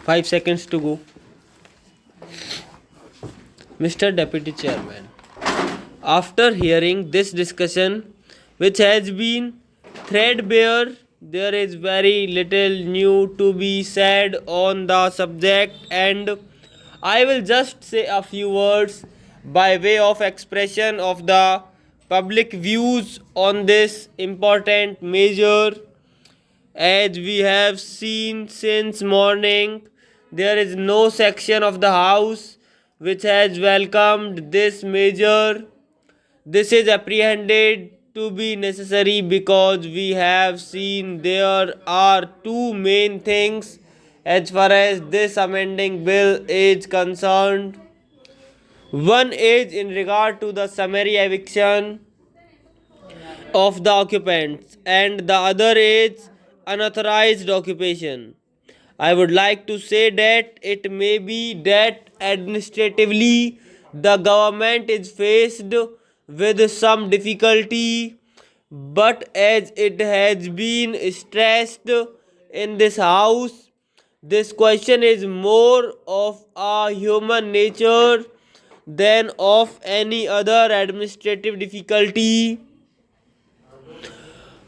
5 seconds to go. Mr. Deputy Chairman, after hearing this discussion, which has been threadbare, there is very little new to be said on the subject, and I will just say a few words by way of expression of the public views on this important measure. As we have seen since morning, there is no section of the House which has welcomed this measure. This is apprehended to be necessary because we have seen there are two main things as far as this amending bill is concerned. One is in regard to the summary eviction of the occupants, and the other is unauthorized occupation. I would like to say that it may be that administratively the government is faced with some difficulty, but as it has been stressed in this house, this question is more of a human nature than of any other administrative difficulty.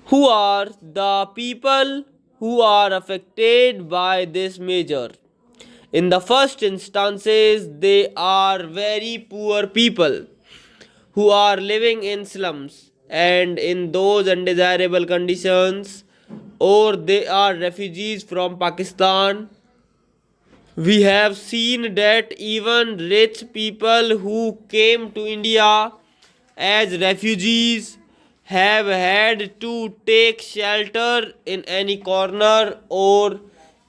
Who are the people who are affected by this measure? In the first instances, they are very poor people who are living in slums and in those undesirable conditions, or they are refugees from Pakistan. We have seen that even rich people who came to India as refugees have had to take shelter in any corner or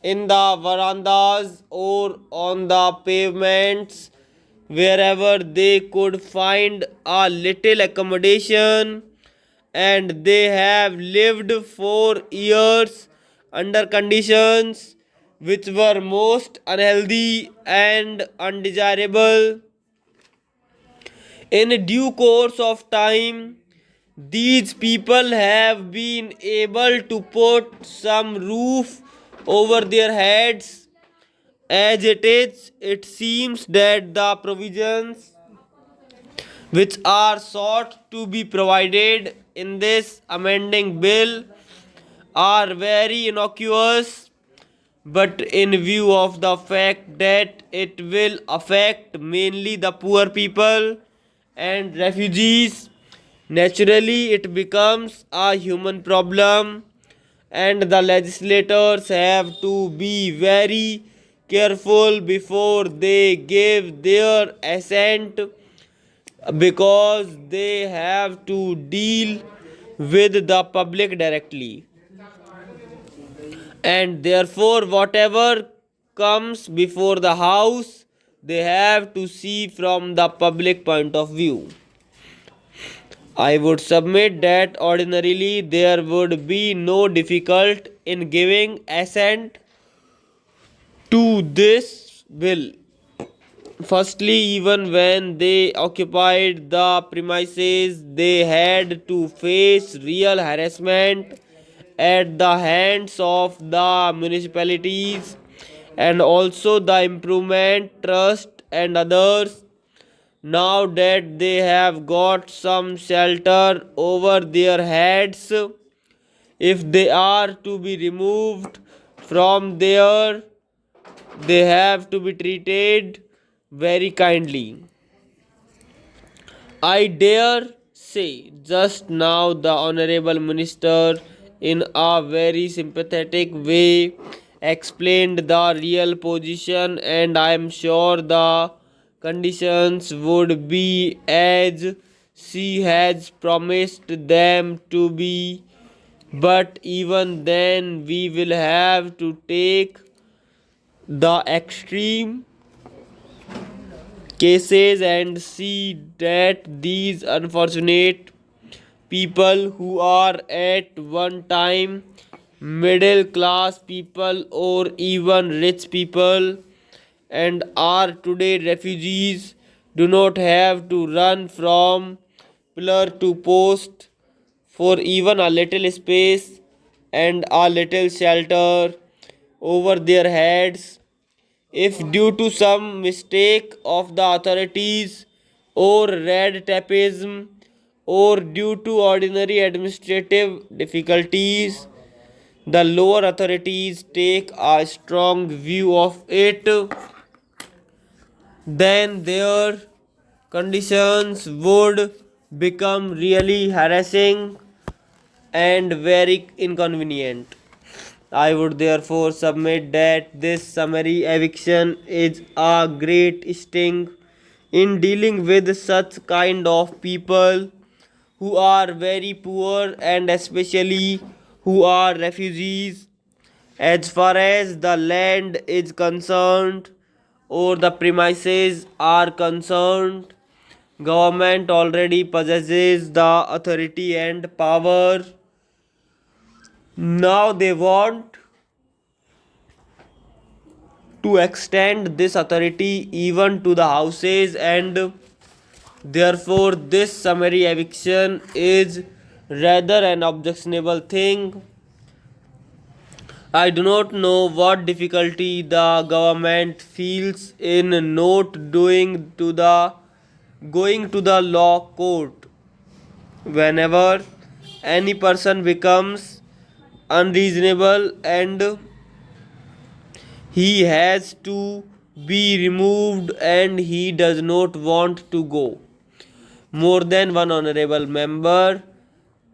in the verandas or on the pavements wherever they could find a little accommodation, and they have lived for years under conditions which were most unhealthy and undesirable. In due course of time, these people have been able to put some roof over their heads. As it is, it seems that the provisions which are sought to be provided in this amending bill are very innocuous, but in view of the fact that it will affect mainly the poor people and refugees, naturally it becomes a human problem, and the legislators have to be very careful before they give their assent, because they have to deal with the public directly, and therefore whatever comes before the house they have to see from the public point of view. I would submit that ordinarily there would be no difficult in giving assent to this bill. Firstly, even when they occupied the premises, they had to face real harassment at the hands of the municipalities and also the improvement trust and others. Now that they have got some shelter over their heads, if they are to be removed from there, they have to be treated very kindly. I dare say, just now the Honorable Minister, in a very sympathetic way, explained the real position, and I am sure the conditions would be as she has promised them to be. But even then, we will have to take the extreme cases and see that these unfortunate people who are at one time middle class people or even rich people and are today refugees do not have to run from pillar to post for even a little space and a little shelter over their heads. If due to some mistake of the authorities or red tapeism or due to ordinary administrative difficulties, the lower authorities take a strong view of it, then their conditions would become really harassing and very inconvenient. I would therefore submit that this summary eviction is a great sting in dealing with such kind of people who are very poor and especially who are refugees. As far as the land is concerned or the premises are concerned, government already possesses the authority and power. Now they want to extend this authority even to the houses, and therefore this summary eviction is rather an objectionable thing. I do not know what difficulty the government feels in not doing to the going to the law court whenever any person becomes unreasonable and he has to be removed and he does not want to go. More than one honorable member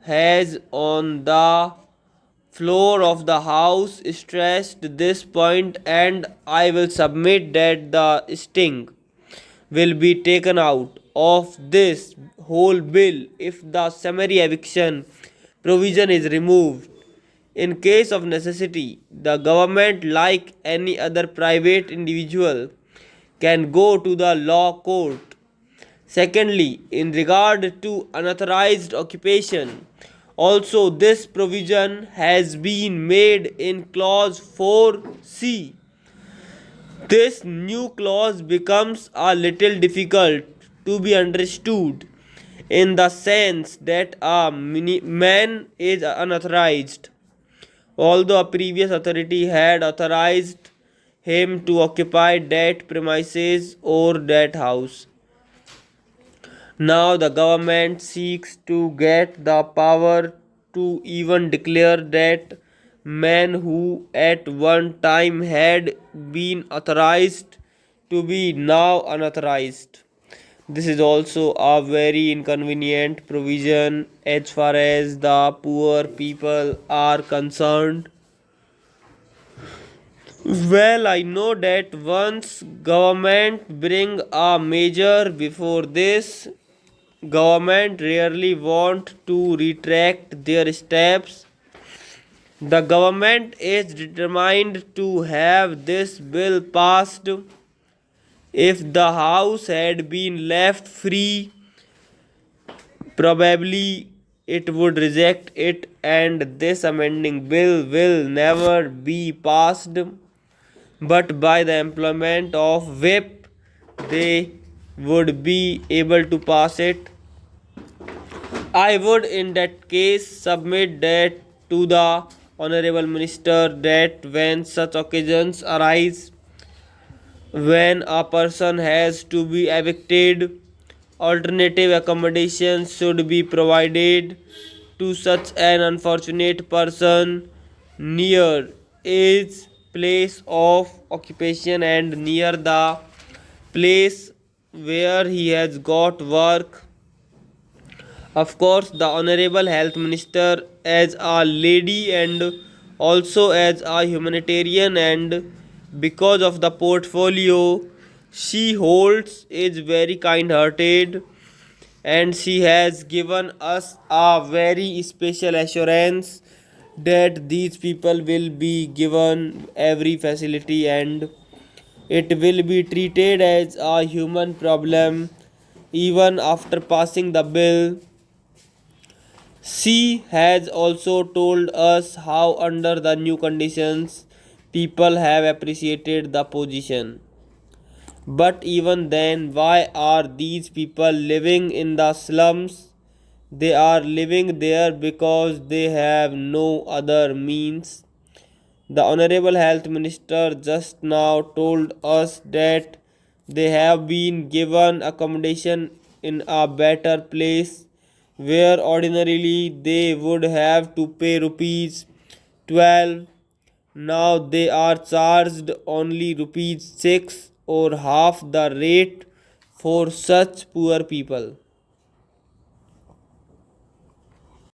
has on the floor of the house stressed this point, and I will submit that the sting will be taken out of this whole bill if the summary eviction provision is removed. In case of necessity, the government, like any other private individual, can go to the law court. Secondly, in regard to unauthorized occupation, also this provision has been made in clause 4C. This new clause becomes a little difficult to be understood in the sense that a man is unauthorized, although a previous authority had authorized him to occupy that premises or that house. Now the government seeks to get the power to even declare that men who at one time had been authorized to be now unauthorized. This is also a very inconvenient provision as far as the poor people are concerned. Well, I know that once government bring a measure before this, government rarely want to retract their steps. The government is determined to have this bill passed. If the house had been left free, probably it would reject it, and this amending bill will never be passed. But by the employment of whip, they would be able to pass it. I would in that case submit that to the Honorable Minister that when such occasions arise, when a person has to be evicted, alternative accommodations should be provided to such an unfortunate person near his place of occupation and near the place where he has got work. Of course, the Honorable Health Minister, as a lady and also as a humanitarian, and because of the portfolio she holds, is very kind hearted, and she has given us a very special assurance that these people will be given every facility and it will be treated as a human problem even after passing the bill. She has also told us how, under the new conditions, people have appreciated the position. But even then, why are these people living in the slums? They are living there because they have no other means. The Honorable Health Minister just now told us that they have been given accommodation in a better place where ordinarily they would have to pay rupees 12. Now they are charged only rupees 6 or half the rate for such poor people.